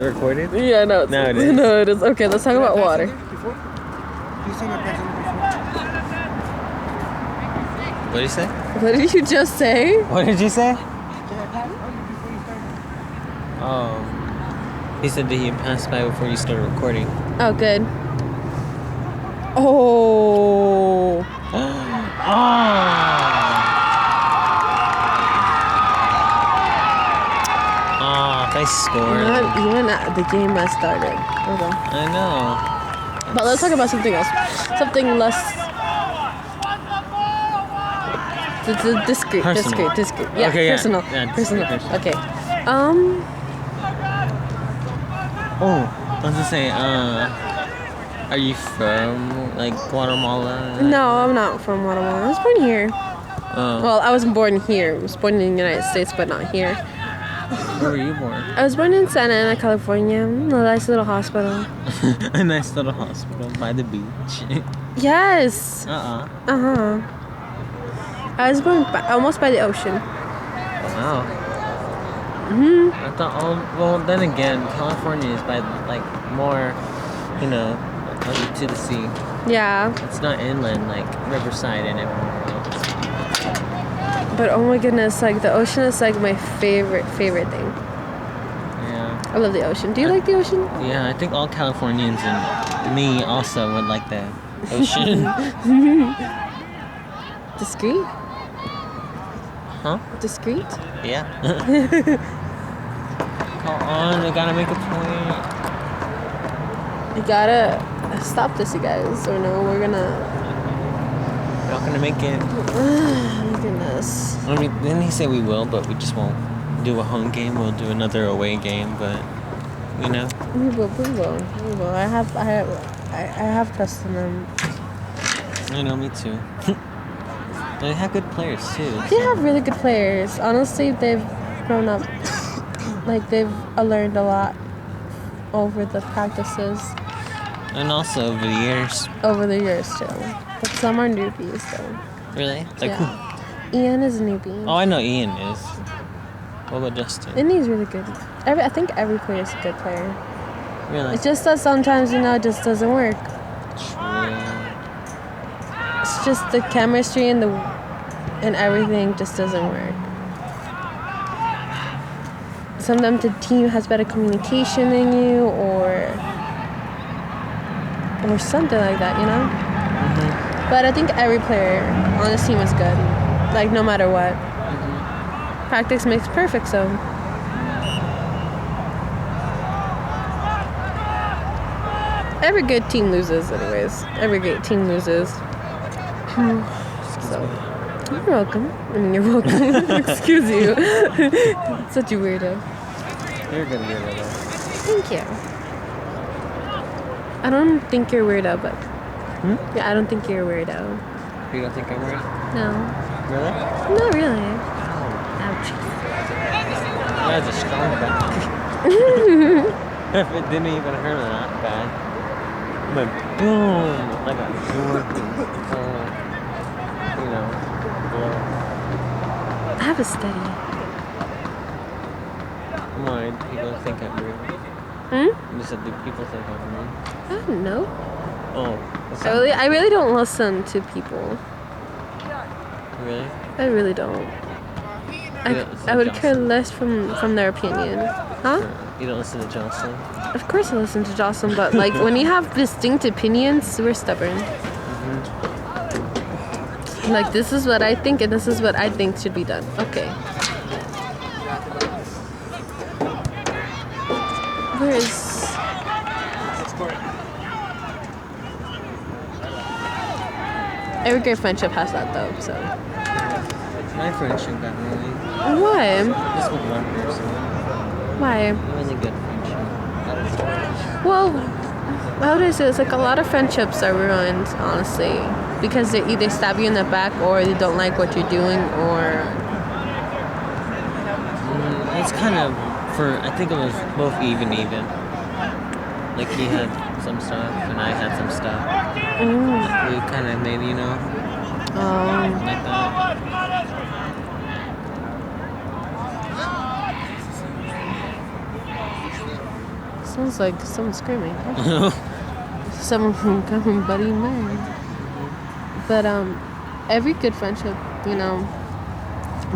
Recorded? Yeah, no. No, it is. No, it is. Okay, let's talk about water. What did you say? What did you just say? What did you say? Oh. He said that he passed by before you started recording. Oh, good. Oh. They scored. Not even the game has started. Hold on. I know. But let's talk about something else. Something less discreet. Personal. Discreet. Yeah, Okay, yeah. personal. Yeah, personal. personal. Okay. Oh, I was gonna say, are you from, like, Guatemala? No, I'm not from Guatemala. I was born here. Oh. Well, I wasn't born here. I was born in the United States, but not here. Where were you born? I was born in Santa Ana, California. A nice little hospital. A nice little hospital by the beach. Yes. Uh-huh. I was born almost by the ocean. Wow. Mhm. I thought, well, then again, California is by, like, more, you know, to the sea. Yeah. It's not inland, like Riverside and everywhere else. But oh my goodness, like the ocean is like my favorite thing. Yeah. I love the ocean. Do you like the ocean? Yeah, I think all Californians and me also would like the ocean. Discreet? Huh? Discreet? Yeah. Come on, I gotta make a point. You gotta stop this, you guys, or no, we're gonna. We're not gonna make it. Oh my goodness. I mean, didn't he say we will, but we just won't do a home game. We'll do another away game, but you know. We will. I have trust in them. I know, me too. They have good players too. They have really good players. Honestly, they've grown up. Like they've learned a lot over the practices. And also over the years. Over the years too. But some are newbies though. Really? Like yeah. who? Ian is a newbie. Oh, I know Ian is. What about Justin? And he's really good. I think every player is a good player. Really? It's just that sometimes, it just doesn't work. True. It's just the chemistry and everything just doesn't work. Sometimes the team has better communication than you or something like that, Mm-hmm. But I think every player on this team is good. Like, no matter what. Mm-hmm. Practice makes perfect, so. Every good team loses, anyways. Every great team loses. So, you're welcome. I mean, you're welcome. Excuse you. Such a weirdo. You're a good weirdo, though. Thank you. I don't think you're a weirdo, but... Yeah, I don't think you're a weirdo. You don't think I'm weird? No. Really? Not really. Oh. Ouch. That's a strong back. If it didn't even hurt that bad. But boom! Like a sword. Blow. Have a steady. Why do people think I'm weird? You said, do people think I'm weird? I don't know. Oh. I really don't listen to people. Really? I really don't. I would care less from their opinion. Huh? You don't listen to Jocelyn? Of course I listen to Jocelyn, but like when you have distinct opinions, we're stubborn. Mm-hmm. Like this is what I think and this is what I think should be done. Okay. Where is... Every great friendship has that though, so. My friendship got ruined. Why? Just with one person. Why? It was a good friendship. Well, how do I say this? Like a lot of friendships are ruined, honestly, because they either stab you in the back or they don't like what you're doing, or. It's kind of I think it was both even. Like he had some stuff and I had some stuff. We kind of made, like that. Sounds like someone screaming. Someone coming, buddy, man. But every good friendship,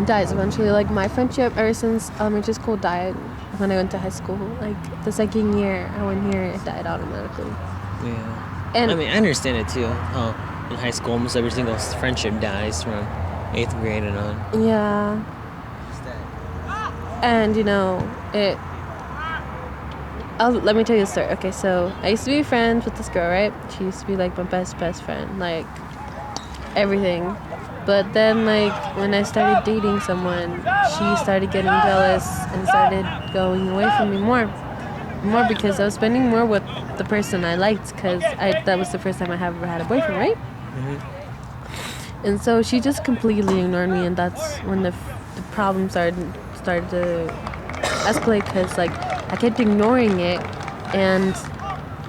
dies eventually. Like my friendship ever since elementary school died when I went to high school. Like the second year I went here, it died automatically. Yeah. And I mean, I understand it too. How in high school almost every single friendship dies from 8th grade and on. yeah. And it. Let me tell you a story. Okay, so I used to be friends with this girl, right? She used to be like my best friend, like everything. But then, like when I started dating someone, she started getting jealous and started going away from me more because I was spending more with the person I liked, because that was the first time I ever had a boyfriend, right? Mm-hmm. And so she just completely ignored me, and that's when the problem started to escalate, because like I kept ignoring it, and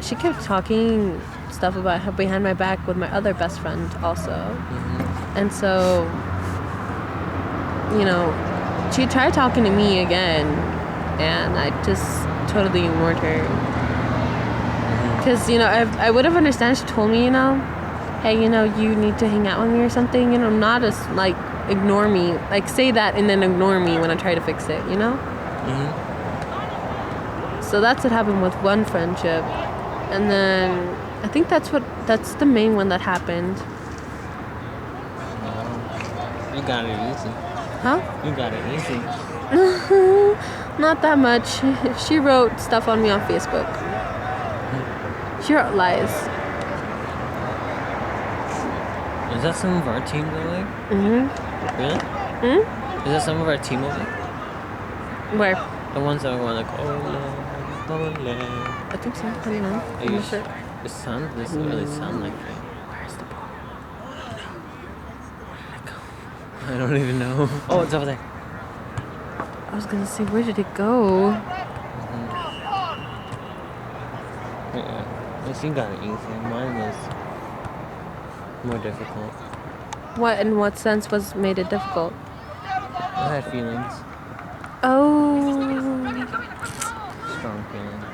she kept talking stuff about her behind my back with my other best friend also. Mm-hmm. And so she tried talking to me again, and I just totally ignored her, because I would have understood. She told me, hey, you need to hang out with me or something, not as like ignore me, like say that and then ignore me when I try to fix it, Mm-hmm. So that's what happened with one friendship. And then I think that's the main one that happened. You got it easy. Huh? You got it easy. Not that much. She wrote stuff on me on Facebook. She wrote lies. Is that some of our team over there? Mm-hmm. Really? Is that some of our team over there? Where? The ones that were like, oh no. I think so. I don't know. I'm not sure. This doesn't really sound like that. Where's the ball? I don't even know. Oh, it's over there. I was gonna say, where did it go? Yeah. At least you got it easy. Mine was more difficult. What, in what sense made it difficult? I had feelings. Oh. Strong feelings.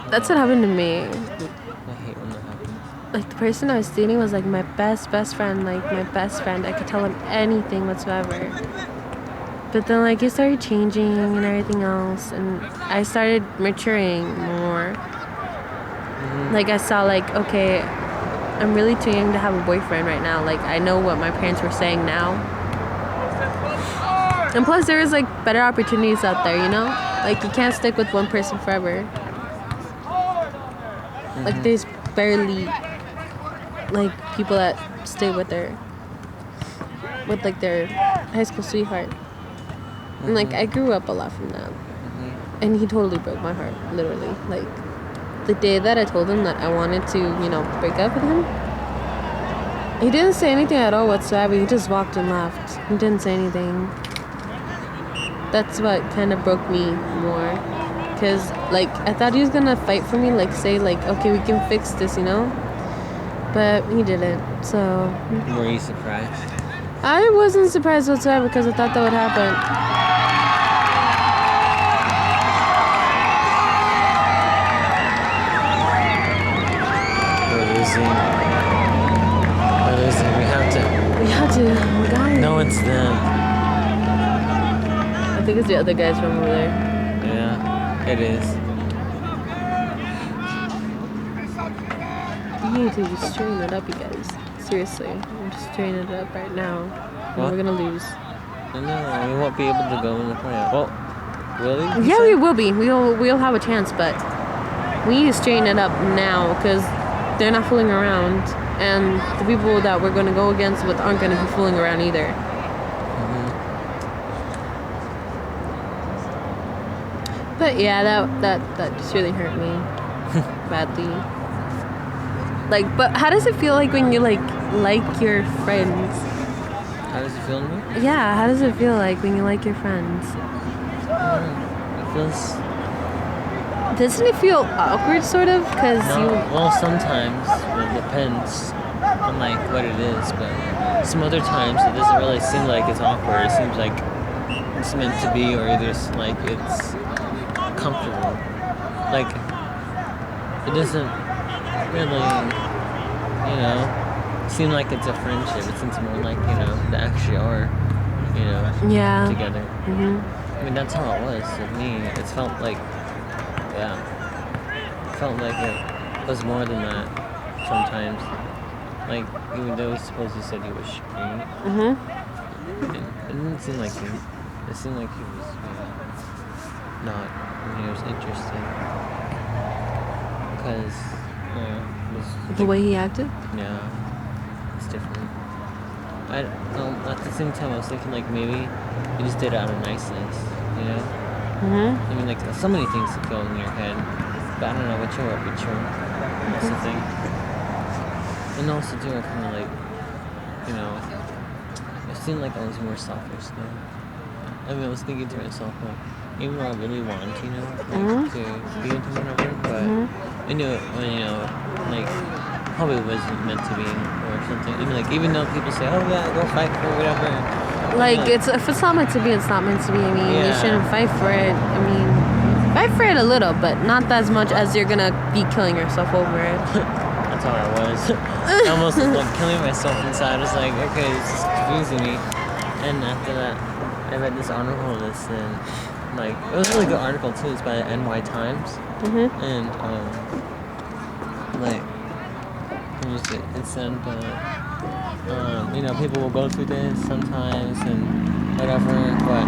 That's what happened to me. I hate when that happens. Like the person I was dating was like my best friend, like my best friend. I could tell him anything whatsoever. But then like he started changing and everything else, and I started maturing more. Like I saw like, okay, I'm really too young to have a boyfriend right now. Like I know what my parents were saying now. And plus there is like better opportunities out there, Like you can't stick with one person forever. Like there's barely like people that stay with their high school sweetheart. And like I grew up a lot from that. And he totally broke my heart, literally. Like the day that I told him that I wanted to, break up with him, he didn't say anything at all whatsoever. He just walked and left. He didn't say anything. That's what kind of broke me more. Because, like, I thought he was going to fight for me, like, say, like, okay, we can fix this, But he didn't, so... Were you surprised? I wasn't surprised whatsoever because I thought that would happen. We're losing. We have to. We got it. No, it's them. I think it's the other guys from over there. Yeah, it is. You need to just straighten it up, you guys. Seriously. I'm just straightening it up right now. And What? we're gonna lose. No, we won't be able to go in the playoff. Well, will we? Yeah, we will be. We'll have a chance, but we need to straighten it up now because they're not fooling around, and the people that we're going to go against with aren't going to be fooling around either. But yeah, that just really hurt me badly. Like, but how does it feel like when you like your friends? How does it feel to me? Yeah, how does it feel like when you like your friends? It feels... Doesn't it feel awkward, sort of? Well, sometimes. It depends on, like, what it is. But some other times, it doesn't really seem like it's awkward. It seems like it's meant to be or either it's like it's comfortable. Like it doesn't really, seem like it's a friendship. It seems more like, they actually are, Yeah. together. Mhm. I mean, that's how it was with me. It felt like, it was more than that sometimes. Like, even though he supposedly said he was straight, Mhm. it didn't seem like he. It seemed like he was not. He was interested because it was The way he acted. yeah, it's different. At the same time, I was thinking like maybe he just did it out of niceness, you know. Mhm. I mean, like so many things that go in your head, but I don't know which are which one. That's the thing. And also too, I kind of like, it seemed like I was more selfish though. I mean, I was thinking to myself, like, even though I really wanted, to be with him whatever, but I knew it when, like, probably wasn't meant to be or something. I mean, like, even though people say, oh yeah, go fight for it, whatever. Like, if it's not meant to be, it's not meant to be. I mean, you shouldn't fight for it. I mean, fight for it a little, but not as much as you're gonna be killing yourself over it. That's how I was. I almost was like killing myself inside. I was like, okay, this is confusing me. And after that, I read this article that said, like, it was a really good article too. It's by the NY Times. And, like, it said that, people will go through this sometimes and whatever, but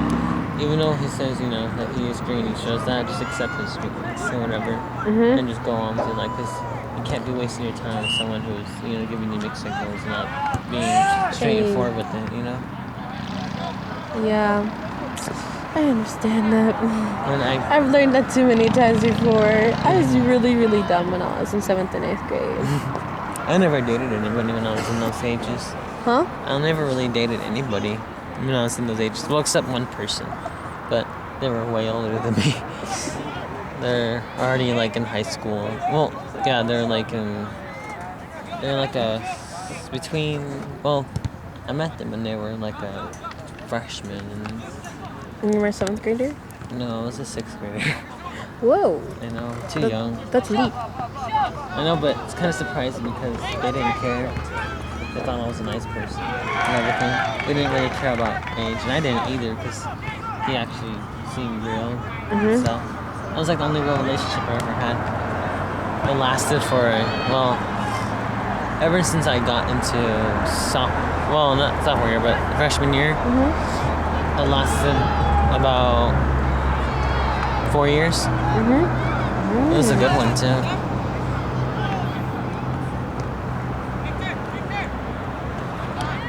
even though he says, that he is green, he shows that, just accept his weakness or whatever, and just go on with it, like, because you can't be wasting your time with someone who's, giving you mixed signals and not being straightforward with it, Yeah, I understand that. And I've learned that too many times before. I was really, really dumb when I was in 7th and 8th grade. I never dated anybody when I was in those ages. Huh? I never really dated anybody when I was in those ages. Well, except one person. But they were way older than me. They're already, like, in high school. Well, yeah, they're like between, well, I met them when they were, like, a freshman. And you were a 7th grader? No, I was a 6th grader. Whoa. I know, too young. That's deep. I know, but it's kind of surprising because they didn't care. They thought I was a nice person and everything. They didn't really care about age, and I didn't either because he actually seemed real. So that was like the only real relationship I ever had. It lasted for, ever since I got into not sophomore year, but freshman year. It lasted about 4 years. It was a good one too.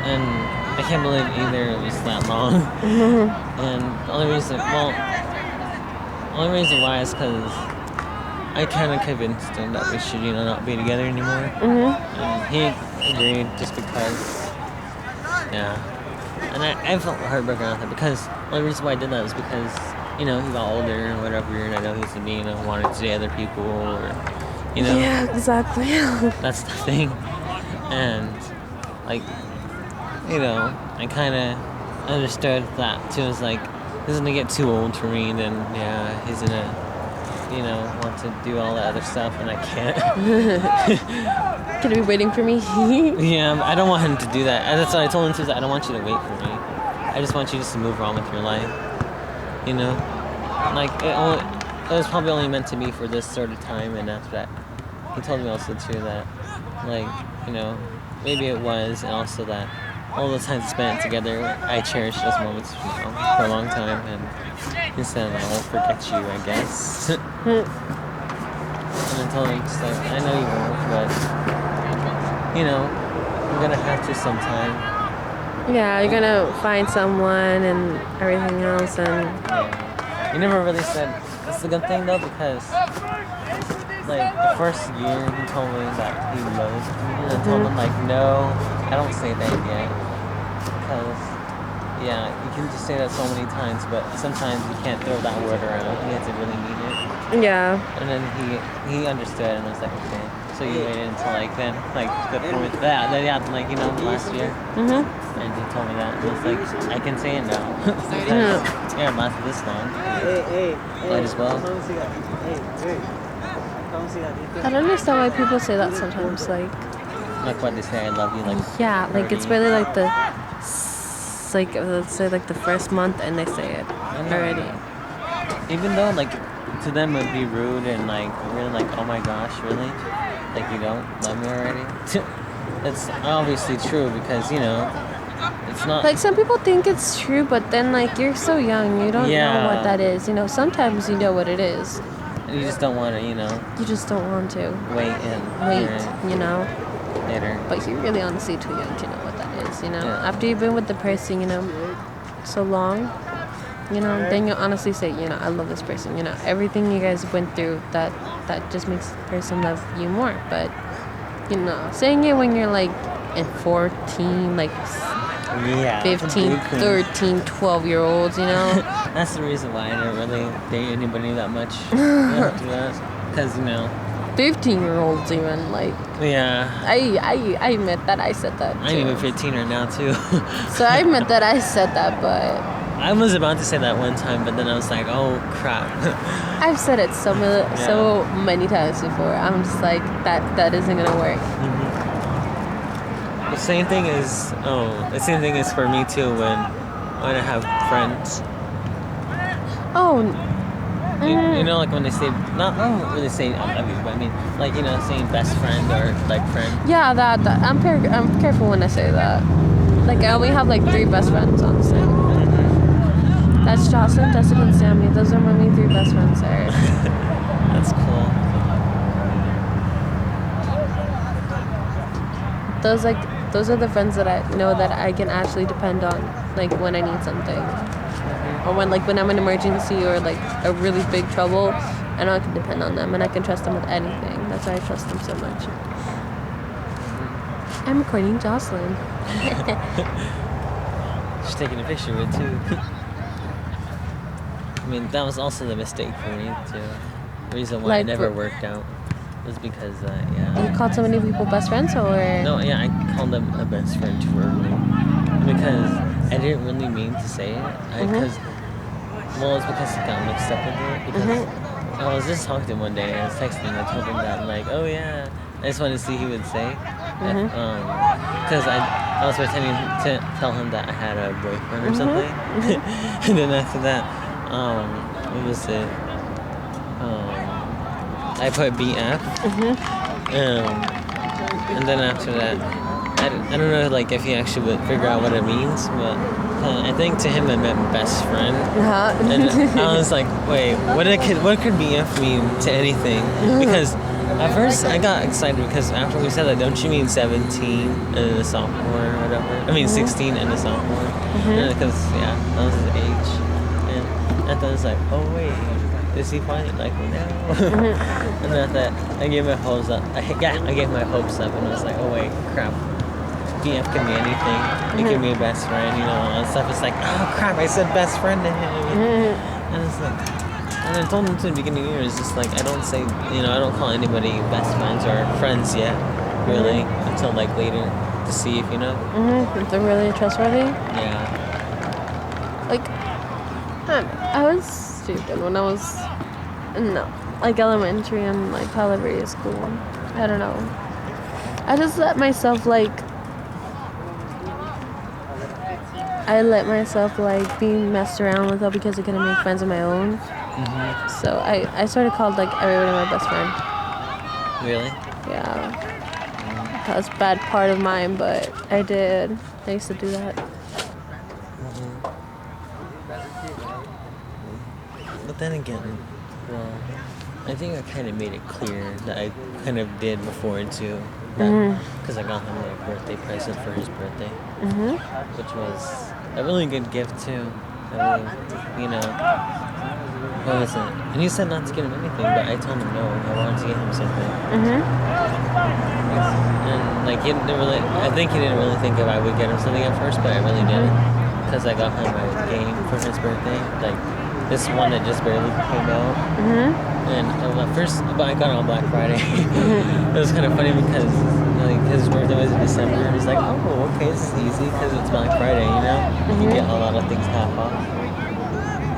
And I can't believe either it was that long. And the only reason why is because I kind of convinced him that we should, not be together anymore. And he agreed just because, And I felt heartbroken on that because the only reason why I did that was because, he got older and whatever, and I know he's wanted to date other people or, Yeah, exactly. That's the thing. And, like, I kind of understood that too. It's like, he's gonna get too old for me, then, he's gonna, want to do all that other stuff, and I can't. Could he be waiting for me? Yeah, I don't want him to do that. And that's what I told him too, I don't want you to wait for me. I just want you just to move on with your life. Like, it was probably only meant to be for this sort of time, and after that, he told me also too that, like, maybe it was, and also that all the time spent together, I cherish those moments, for a long time, and he said, I won't forget you, I guess. And I told him, just like, I know you won't, but, I'm gonna have to sometime. Yeah, you're gonna find someone and everything else, and... He never really said, it's a good thing though, because, like, the first year he told me that he loved me, and I told him, like, no, I don't say that yet, because, you can just say that so many times, but sometimes you can't throw that word around, you have to really mean it. Yeah. And then he understood, and I was like, okay. So you waited until like then, like the point that yeah, like last year. Mhm. And he told me that. And it's like I can say it now. Because, yeah, it lasted this long. Might as well. I don't understand why people say that sometimes. Like what they say, I love you. Like yeah, like it's 30. really like like let's say like the first month, and they say it already. Even though like to them it would be rude and like really like, oh my gosh, really? Like you don't love me already? It's obviously true because it's not Like some people think it's true, but then like you're so young, you don't know what that is. Sometimes you know what it is. You just don't want to, You just don't want to wait. Later. But you're really honestly too young to know what that is. Yeah. After you've been with the person, so long, then you'll honestly say, I love this person. Everything you guys went through, that just makes the person love you more. But saying it when you're like in 14, like 15, 13, 12-year-olds, That's the reason why I didn't really date anybody that much. Because 15-year-olds even, like, yeah, I admit that I said that too. I'm even 15 right now too. So I admit that I said that, but I was about to say that one time, but then I was like, oh crap. I've said it so many times before. I'm just like, that isn't gonna work. Mm-hmm. The same thing is for me too when I have friends. Oh. Like when they say, I don't really say I love you, but I mean, like, saying best friend or like friend. Yeah, that I'm careful when I say that. Like I only have like 3 best friends, honestly. Mm-hmm. That's Jocelyn, Jessica, and Sammy. Those are my main 3 best friends there. That's cool. Those are the friends that I know that I can actually depend on, like when I need something. Or when I'm in an emergency or like a really big trouble, I know I can depend on them and I can trust them with anything. That's why I trust them so much. I'm recording Jocelyn. She's taking a picture of it too. I mean, that was also the mistake for me too. The reason why it never worked out was because, You called so many people best friends, or? No, yeah, I called them a best friend too early. Because I didn't really mean to say it. It's because it got mixed up with it. Because I was just talking to him one day, and I was texting him, I told him that, like, oh yeah, I just wanted to see what he would say. Because I was pretending to tell him that I had a boyfriend or something. And then after that, what was it? I put BF. And then after that, I don't know, like, if he actually would figure out what it means, but I think to him it meant best friend. And I was like, wait, what could BF mean to anything? Because at first I got excited because after we said that, don't you mean 17 and a sophomore or whatever? I mean 16 and a sophomore. Because that was his age. And I thought it was like, oh wait, is he finally like me now? And then after that, I gave my hopes up. I gave my hopes up, and I was like, oh wait, crap. BF can be anything. It can be a best friend, all that stuff. It's like, oh crap, I said best friend to him. And it's like, and I told him to the beginning of the year, it's just like, I don't say, I don't call anybody best friends or friends yet, really, until like later to see if, If they're really trustworthy? Yeah. Like, I was stupid when I was like elementary and like elementary school. I don't know. I just let myself being messed around with because I couldn't make friends of my own. So I sort of called like everybody my best friend. Really? Yeah. That was a bad part of mine, but I did. I used to do that. But then again, well, I think I kind of made it clear that I kind of did before too. Because I got him a birthday present for his birthday. Which was a really good gift too. I mean, what was it? And he said not to get him anything, but I told him no, I wanted to get him something. And like he didn't really, I think he didn't really think if I would get him something at first, but I really didn't. Because I got him a game for his birthday, like this one that just barely came out. And at first, but I got it on Black Friday. It was kind of funny because like his birthday was in December. It was like, oh, okay, this is easy because it's Black Friday, you know? You get a lot of things half off,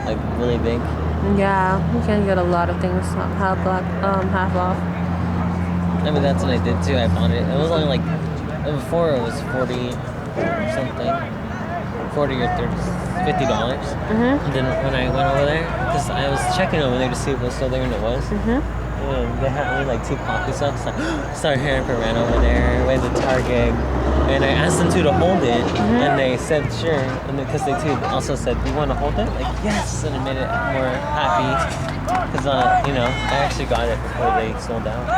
like really big. Yeah, you can get a lot of things half off. I mean, that's what I did too. I bought it. It was only like before it was 40 something, 40 or 30, $50. And then when I went over there, because I was checking over there to see if it was still there, and it was. And they had only like 2 coffee shops. So I started hearing if I ran over there, went to Target, and I asked them to hold it, and they said sure. And because they too also said, "Do you want to hold it?" Like yes, and it made it more happy because you know I actually got it before they sold out,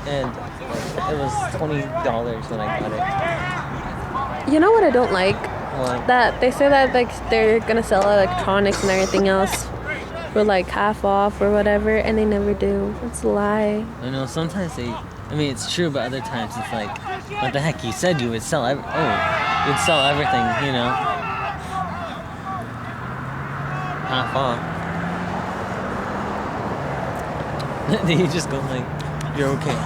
and it was $20 when I got it. You know what I don't like? What? That they say that like they're gonna sell electronics and everything else for like half off or whatever, and they never do. It's a lie. I know sometimes they. I mean, it's true, but other times it's like, what the heck? You said you would sell you'd sell everything, you know, half off. Did he just go like, you're okay?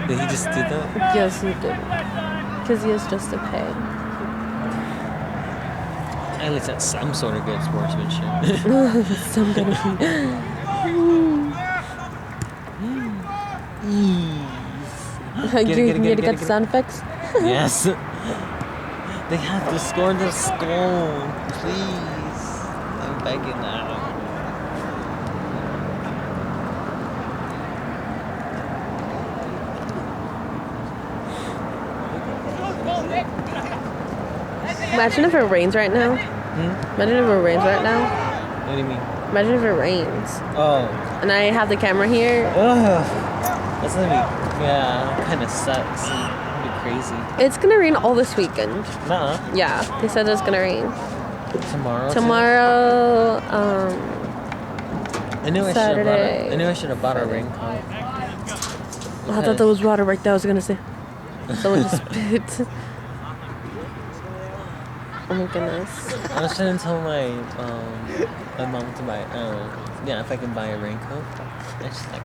Did he just do that? Yes, he did. Because he has just to pay. At least that's some sort of good sportsmanship. Some kind of. You need to get the sound effects? Yes. They have to score the goal. Please. I'm begging now. Imagine if it rains right now. Imagine if it rains right now. What do you mean? Imagine if it rains. Oh. And I have the camera here. Ugh. That's gonna be, kind of sucks. It'd be crazy. It's gonna rain all this weekend. Nuh-uh. Yeah, they said it's gonna rain. Tomorrow? Tomorrow, I knew Saturday. I should have bought a raincoat. I thought there was water right there. I was gonna say. Someone just spit. Oh my goodness. I was trying to tell my mom to buy, if I can buy a raincoat. And she's like,